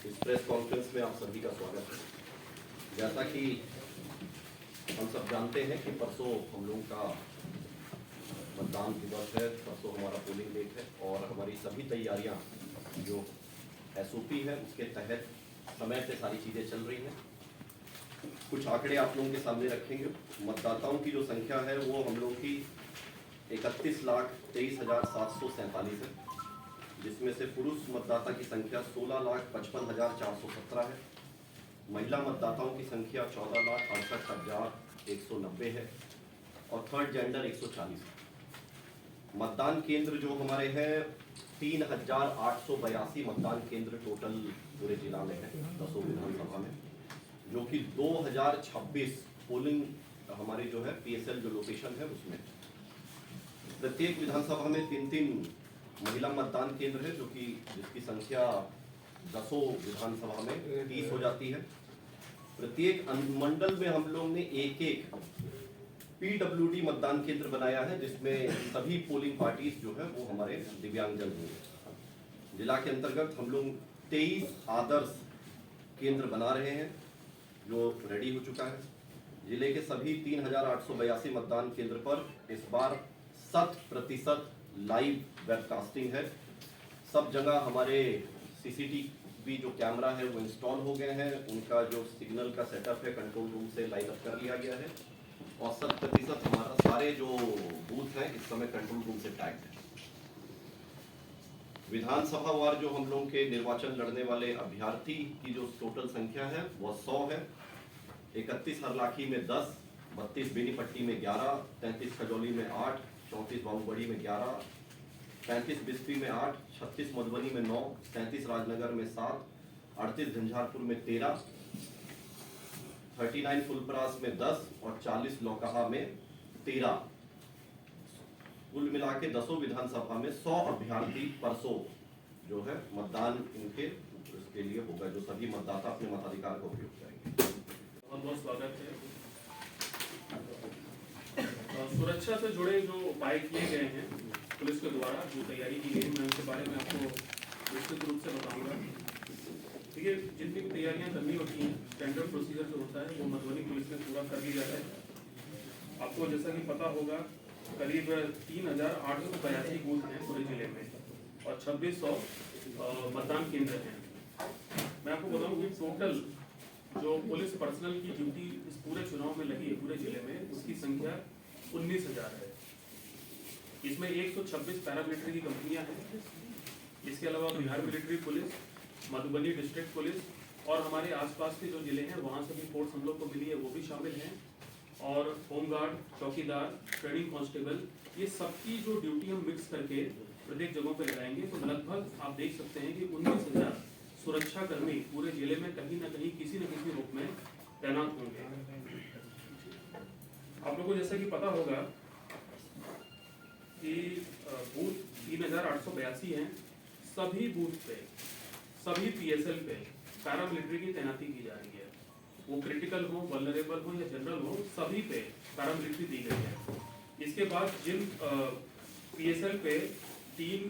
इस press conference में आप सभी का स्वागत है। जैसा कि हम सब जानते हैं कि परसों हम लोगों का मतदान दिवस है, परसों हमारा पोलिंग डेट है और हमारी सभी तैयारियां जो एसओपी है उसके तहत समय से सारी चीज़ें चल रही हैं। कुछ आंकड़े आप लोगों के सामने रखेंगे। मतदाताओं की जो संख्या है वो हम लोग की 31,23,747 है, जिसमें से पुरुष मतदाता की संख्या 16,55,417 है, महिला मतदाताओं की संख्या 14,68,190 है और थर्ड जेंडर 140 है। मतदान केंद्र जो हमारे हैं 3,882 मतदान केंद्र टोटल पूरे जिला में है, 10 विधानसभा में, जो कि 2026 पोलिंग हमारी जो है पीएसएल जो लोकेशन है उसमें प्रत्येक विधानसभा में 3-3 महिला मतदान केंद्र है, जो कि जिसकी संख्या 10 विधानसभा में 30 हो जाती है। प्रत्येक अनुमंडल में हम लोग ने एक पीडब्ल्यूडी मतदान केंद्र बनाया है, जिसमें सभी पोलिंग पार्टीज जो है वो हमारे दिव्यांगजन होंगे। जिला के अंतर्गत हम लोग 23 आदर्श केंद्र बना रहे हैं जो रेडी हो चुका है। जिले के सभी 3,882 मतदान केंद्र पर इस बार 100% लाइव वेबकास्टिंग है। सब जगह हमारे सीसीटीवी जो कैमरा है वो इंस्टॉल हो गए हैं, उनका जो सिग्नल का सेटअप है कंट्रोल रूम से लाइव अप कर लिया गया है और 100% हमारा सारे जो बूथ हैं इस समय कंट्रोल रूम से टैग है। विधानसभा वार जो हम लोग के निर्वाचन लड़ने वाले अभ्यर्थी की जो टोटल संख्या है वो 100 है। 31 हरलाखी में 10, 32 बेनीपट्टी में 11, 33 खजौली में 8, 34 बाबूबड़ी में 11, 35 बिस्फी में 8, 36 मधुबनी में 9, 37 राजनगर में 7, 38 झंझारपुर में 13, 39 फुलपरास में 10 और 40 लौकहा में 13। कुल मिला के 10 विधानसभा में 100 अभ्यर्थी परसों जो है मतदान इनके इसके लिए होगा, जो सभी मतदाता अपने मताधिकार का उपयोग करेंगे। बहुत बहुत स्वागत है। सुरक्षा से जुड़े जो उपाय किए गए हैं पुलिस के द्वारा, जो तैयारी की गई, मैं उनके बारे में आपको विस्तृत रूप से बताऊंगा। देखिए, जितनी भी तैयारियां करनी होती हैं स्टैंडर्ड प्रोसीजर जो होता है वो मधुबनी पुलिस ने पूरा कर लिया है। आपको जैसा कि पता होगा करीब 3,882 बूथ हैं पूरे जिले में और 2,600 मतदान केंद्र हैं। मैं आपको बताऊं कि टोटल जो पुलिस पर्सनल की ड्यूटी इस पूरे चुनाव में लगी है पूरे जिले में, उसकी संख्या 19,000 है। इसमें 126 पैरामिलिट्री की कंपनियां हैं। इसके अलावा Bihar military police, Madhubani district police और हमारे आसपास के जो जिले हैं वहाँ से भी फोर्स हम लोग को मिली है, वो भी शामिल हैं। और होमगार्ड, चौकीदार, ट्रेनिंग कांस्टेबल, ये सबकी जो ड्यूटी हम मिक्स करके प्रत्येक जगहों पे लगाएंगे, तो लगभग आप देख सकते हैं कि 19,000 सुरक्षा कर्मी पूरे जिले में कहीं ना कहीं किसी न किसी रूप में तैनात होंगे। आप लोगों को जैसा कि पता होगा कि बूथ 3,882 हैं। सभी बूथ पे, सभी पीएसएल पे पैरामिलिट्री की तैनाती की जा रही है। वो क्रिटिकल हो, वल्नरेबल हो या जनरल हो, सभी पे पैरामिलिट्री दी गई है। इसके बाद जिन पीएसएल पे 3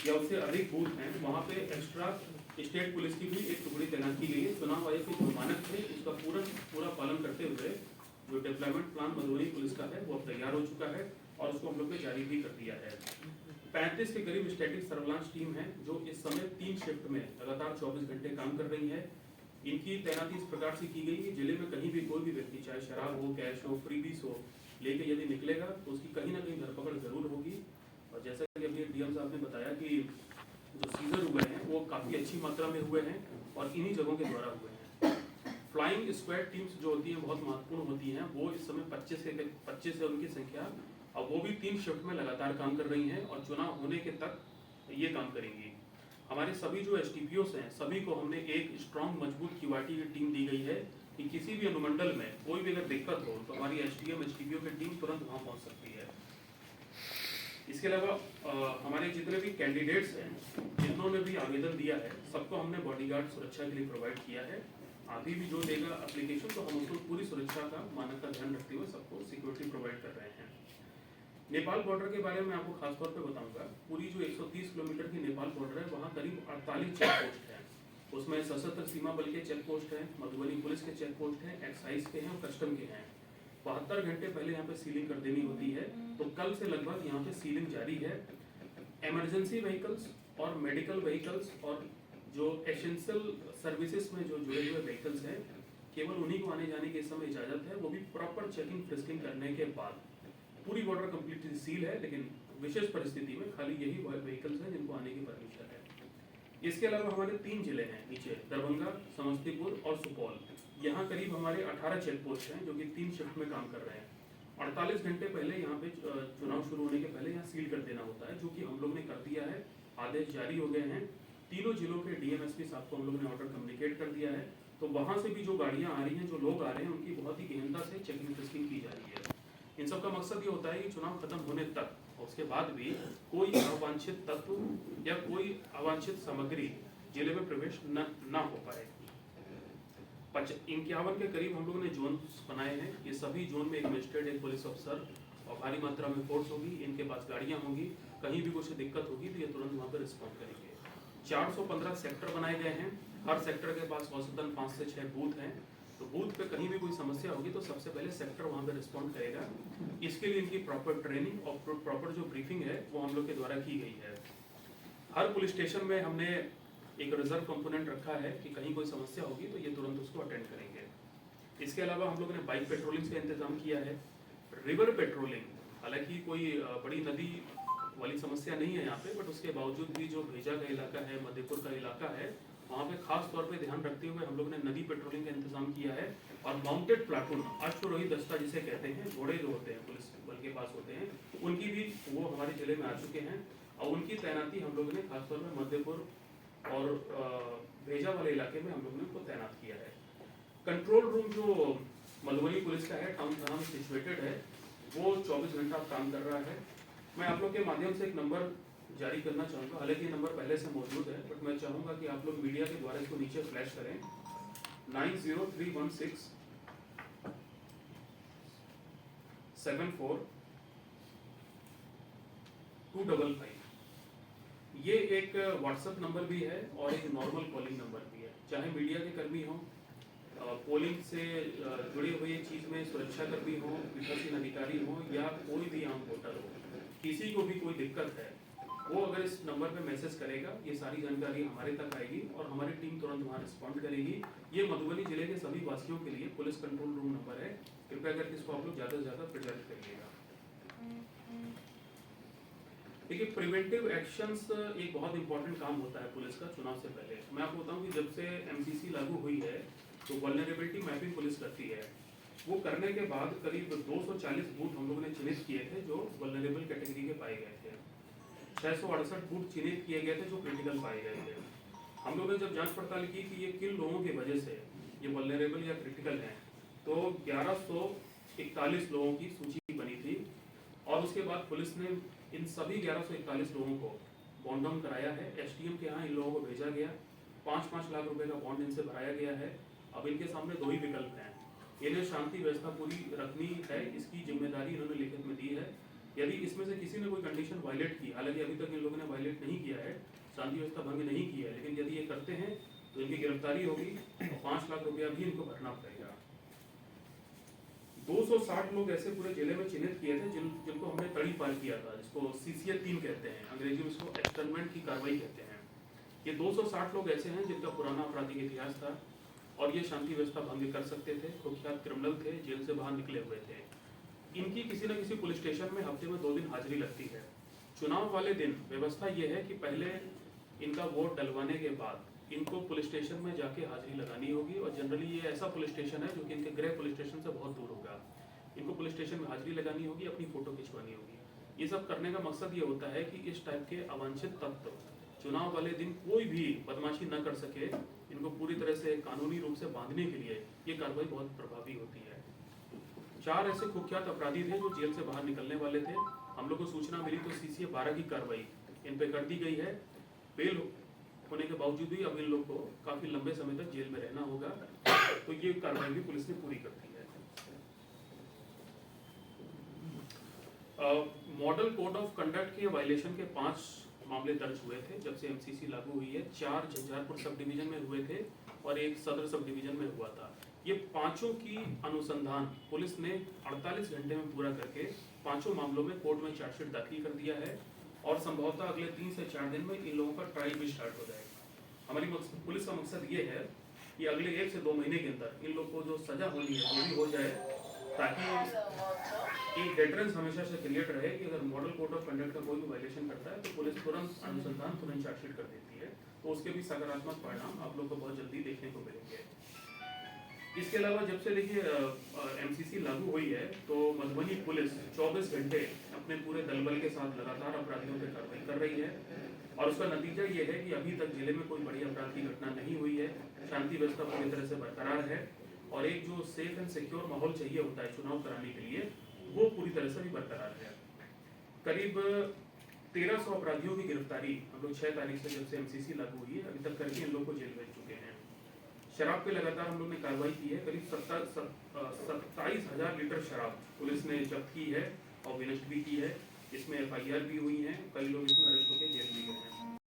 या उससे अधिक बूथ हैं वहाँ पे एक्स्ट्रा स्टेट पुलिस की भी एक टुकड़ी तैनात की गई है। चुनाव आयोग के जो मानक थे उसका पूरा पालन करते हुए जो डेवलपमेंट प्लान मधुबनी पुलिस का है वो अब तैयार हो चुका है और उसको हम लोग ने जारी भी कर दिया है। 35 के करीब स्टैटिक सर्विलांस टीम है जो इस समय 3 शिफ्ट में लगातार 24 घंटे काम कर रही है। इनकी तैनाती इस प्रकार से की गई कि जिले में कहीं भी कोई भी व्यक्ति, चाहे शराब हो, कैश हो, फ्रीबीज हो, लेके यदि निकलेगा तो उसकी कहीं ना कहीं धरपकड़ जरूर होगी। और जैसा कि अभी डीएम साहब ने बताया कि जो सीजर हुए हैं वो काफ़ी अच्छी मात्रा में हुए हैं और इन्हीं जगहों के द्वारा हुए हैं। फ्लाइंग स्क्वाड टीम्स जो होती हैं बहुत महत्वपूर्ण होती हैं, वो इस समय 25 है उनकी संख्या, और वो भी 3 शिफ्ट में लगातार काम कर रही हैं और चुनाव होने के तक ये काम करेंगी। हमारे सभी जो एसटीपीओस हैं सभी को हमने एक स्ट्रॉन्ग मजबूत क्यूआरटी की टीम दी गई है कि किसी भी अनुमंडल में कोई भी अगर दिक्कत हो तो हमारी एसटीएम एसटीपीओ की टीम तुरंत वहाँ पहुँच सकती है। इसके अलावा हमारे जितने भी कैंडिडेट्स हैं जिन्होंने भी आवेदन दिया है सबको हमने बॉडीगार्ड सुरक्षा के लिए प्रोवाइड किया है। अभी भी जो देगा एप्लीकेशन तो हम उसको पूरी सुरक्षा का मानक का ध्यान रखते हुए सबको सिक्योरिटी प्रोवाइड कर रहे हैं। नेपाल बॉर्डर के बारे में आपको खास तौर पे बताऊंगा। पूरी जो 130 किलोमीटर की नेपाल बॉर्डर है वहाँ करीब 48 चेक पोस्ट है उसमें सशस्त्र सीमा बल के चेक पोस्ट हैं, मधुबनी पुलिस के चेक पोस्ट हैं, एक्साइज के हैं और कस्टम के हैं। 72 घंटे पहले यहाँ पे सीलिंग कर देनी होती है। तो कल से लगभग यहाँ पे सीलिंग जारी है। इमरजेंसी व्हीकल्स और मेडिकल व्हीकल्स और जो एसेंशियल सर्विसेज में जो जुड़े हुए व्हीकल्स हैं, केवल उन्हीं को आने जाने की इस समय इजाजत है, वो भी प्रॉपर चेकिंग फ्रिस्किंग करने के बाद। पूरी बॉर्डर कंप्लीटली सील है, लेकिन विशेष परिस्थिति में खाली यही व्हीकल्स हैं जिनको आने की परमिशन है। इसके अलावा हमारे 3 जिले हैं नीचे, दरभंगा, समस्तीपुर और सुपौल। यहाँ करीब हमारे 18 चेक पोस्ट हैं जो कि 3 शिफ्ट में काम कर रहे हैं। 48 घंटे पहले यहाँ पे चुनाव शुरू होने के पहले यहाँ सील कर देना होता है, जो कि हम लोग ने कर दिया है। आदेश जारी हो गए हैं। तीनों जिलों के डीएमएसपी साहब को हम लोग ने ऑर्डर कम्युनिकेट कर दिया है। तो वहाँ से भी जो गाड़ियाँ आ रही हैं, जो लोग आ रहे हैं, उनकी बहुत ही गहनता से चेकिंग फ्रिस्किंग की जा रही है। इन सब का मकसद ये होता है कि चुनाव खत्म होने तक और उसके बाद भी कोई अवांछित तत्व या कोई अवांछित सामग्री जिले में प्रवेश न हो पाए। 51 के करीब हम लोगों ने जोन बनाए हैं। ये सभी जोन में एक मजिस्ट्रेट, एक पुलिस अफसर और भारी मात्रा में फोर्स होगी। इनके पास गाड़ियां होंगी। कहीं भी कुछ दिक्कत होगी तो ये तुरंत वहाँ पर रिस्पॉन्ड करेंगे। 415 सेक्टर बनाए गए हैं। हर सेक्टर के पास औसतन 5 से 6 बूथ हैं। तो बूथ पे कहीं भी कोई समस्या होगी तो सबसे पहले सेक्टर वहाँ पे रिस्पॉन्ड करेगा। इसके लिए इनकी प्रॉपर ट्रेनिंग और प्रॉपर जो ब्रीफिंग है वो हम लोग के द्वारा की गई है। हर पुलिस स्टेशन में हमने एक रिजर्व कंपोनेंट रखा है कि कहीं कोई समस्या होगी तो ये तुरंत उसको अटेंड करेंगे। इसके अलावा हम लोगों ने बाइक पेट्रोलिंग का इंतजाम किया है। रिवर पेट्रोलिंग, हालांकि कोई बड़ी नदी वाली समस्या नहीं है यहाँ पे, बट उसके बावजूद भी जो भेजा का इलाका है, मध्यपुर का इलाका है, वहाँ पे खास तौर पे ध्यान रखते हुए हम लोग ने नदी पेट्रोलिंग का इंतजाम किया है। और माउंटेड प्लाटून, अश्वरोही दस्ता जिसे कहते हैं, घोड़े जो होते हैं पुलिस बल के पास होते हैं, उनकी भी वो हमारे जिले में आ चुके हैं। और उनकी तैनाती हम लोगों ने खासतौर में मध्यपुर और भेजा वाले इलाके में हम लोगों ने उनको तैनात किया है। कंट्रोल रूम जो मधुबनी पुलिस का है, टाउन थाना में सिचुएटेड है, वो 24 घंटा काम कर रहा है। मैं आप लोग के माध्यम से एक नंबर जारी करना चाहूँगा। हालांकि ये नंबर पहले से मौजूद है, बट मैं चाहूँगा कि आप लोग मीडिया के द्वारा इसको नीचे फ्लैश करें। 90316 74 255। ये एक व्हाट्सएप नंबर भी है और एक नॉर्मल कॉलिंग नंबर भी है। चाहे मीडिया के कर्मी हों, पोलिंग से जुड़े हुए चीज़ में सुरक्षा कर्मी हो, पीठासीन अधिकारी हो, या कोई भी आम वोटर हो, किसी को भी कोई दिक्कत है, वो अगर इस नंबर पे मैसेज करेगा, ये सारी जानकारी हमारे तक आएगी और हमारी टीम तुरंत वहाँ रिस्पॉन्ड करेगी। ये मधुबनी जिले के सभी वासियों के लिए पुलिस कंट्रोल रूम नंबर है। कृपया करके इसको आप लोग ज़्यादा से ज़्यादा प्रेजेंट करिएगा। देखिए, प्रिवेंटिव एक्शंस एक बहुत इंपॉर्टेंट काम होता है पुलिस का चुनाव से पहले। मैं आपको बताऊं कि जब से एमसीसी लागू हुई है तो वल्नरेबिलिटी मैपिंग पुलिस करती है। वो करने के बाद करीब 240 बूथ हम लोगों ने चिन्हित किए थे जो वल्नरेबल कैटेगरी के पाए गए थे। 668 बूथ चिन्हित किए गए थे जो क्रिटिकल पाए गए थे। हम लोगों ने जब जांच पड़ताल की कि ये किन लोगों की वजह से ये वल्नरेबल या क्रिटिकल हैं, तो 1141 लोगों की सूची बनी थी। और उसके बाद पुलिस ने इन सभी 1141 लोगों को बॉन्ड डाउन कराया है। एसडीएम के यहाँ इन लोगों को भेजा गया। 5-5 लाख रुपए का बॉन्ड इनसे भराया गया है। अब इनके सामने 2 ही विकल्प हैं। इन्हें शांति व्यवस्था पूरी रखनी है, इसकी जिम्मेदारी इन्होंने लिखित में दी है। यदि इसमें से किसी ने कोई कंडीशन वायलेट की, हालांकि अभी तक इन लोगों ने वायलेट नहीं किया है, शांति व्यवस्था भंग नहीं किया है, लेकिन यदि ये करते हैं तो इनकी गिरफ्तारी होगी और 5 लाख रुपया भी इनको भरना पड़ेगा। 260 लोग ऐसे पूरे जिले में चिन्हित किए थे जिनको हमने तड़ी पार किया था, जिसको CCA 3 कहते हैं, अंग्रेजी में इसको एक्सटर्नमेंट की कार्रवाई कहते हैं। ये 260 लोग ऐसे हैं जिनका पुराना आपराधिक इतिहास था और ये शांति व्यवस्था भंग कर सकते थे, कुख्यात क्रिमिनल थे, जेल से बाहर निकले हुए थे। इनकी किसी न किसी पुलिस स्टेशन में हफ्ते में 2 दिन हाजिरी लगती है। चुनाव वाले दिन व्यवस्था ये है कि पहले इनका वोट डलवाने के बाद इनको पुलिस स्टेशन में जाके हाजिरी लगानी होगी। और जनरली ये ऐसा पुलिस स्टेशन है जो कि इनके गृह पुलिस स्टेशन से बहुत दूर होगा। इनको पुलिस स्टेशन में हाजिरी लगानी होगी, अपनी फोटो खिंचवानी होगी। ये सब करने का मकसद ये होता है कि इस टाइप के अवांछित तत्व चुनाव वाले दिन कोई भी बदमाशी न कर सके। इनको पूरी तरह से कानूनी रूप से बांधने के लिए ये कार्रवाई बहुत प्रभावी होती है। 4 ऐसे कुख्यात अपराधी थे जो जेल से बाहर निकलने वाले थे। हम लोग को सूचना मिली तो CCA 12 की कार्रवाई इन पे कर दी गई है। बेल होने के बावजूद भी अब इन लोग को काफी लंबे समय तक जेल में रहना होगा, तो ये कार्रवाई भी पुलिस ने पूरी कर दी है। मॉडल कोड ऑफ कंडक्ट के वायलेशन के 5 मामले दर्ज हुए थे जब से एमसीसी लागू हुई है। 4 झंझारपुर सब डिवीजन में हुए थे और 1 सदर सब डिवीजन में हुआ था। ये पांचों की अनुसंधान पुलिस ने 48 घंटे में पूरा करके पांचों मामलों में कोर्ट में चार्जशीट दाखिल कर दिया है और संभवतः अगले 3 से 4 दिन में इन लोगों का ट्रायल भी स्टार्ट हो जाएगा। हमारी पुलिस का मकसद ये है कि अगले 1 से 2 महीने के अंदर इन लोगों को जो सजा होनी है वो भी हो जाए, ताकि एक डेटरेंस हमेशा से क्रिएट रहे कि अगर मॉडल कोड ऑफ कंडक्ट का कोई भी वायलेशन करता है तो पुलिस तुरंत अनुसंधान तुरंत चार्जशीट कर देती है। तो उसके भी सकारात्मक परिणाम आप लोग को बहुत जल्दी देखने को मिलेंगे। इसके अलावा जब से देखिए एमसीसी लागू हुई है तो मधुबनी पुलिस 24 घंटे अपने पूरे दलबल के साथ लगातार अपराधियों पर कार्रवाई कर रही है और उसका नतीजा ये है कि अभी तक जिले में कोई बड़ी अपराध की घटना नहीं हुई है। शांति व्यवस्था पूरी तरह से बरकरार है और एक जो सेफ एंड सिक्योर माहौल चाहिए होता है चुनाव कराने के लिए वो पूरी तरह से भी बरकरार है। करीब 1300 अपराधियों की गिरफ्तारी हम लोग 6 तारीख से जब से एमसीसी लागू हुई है अभी तक करके इन लोग को जेल भेज चुके हैं। शराब पे लगातार हम लोग ने कार्रवाई की है। करीब 27,000 लीटर शराब पुलिस ने जब्त की है और विनष्ट भी की है। इसमें FIR भी हुई है, कई लोग इसमें अरेस्ट होकर जेल भी गए हैं।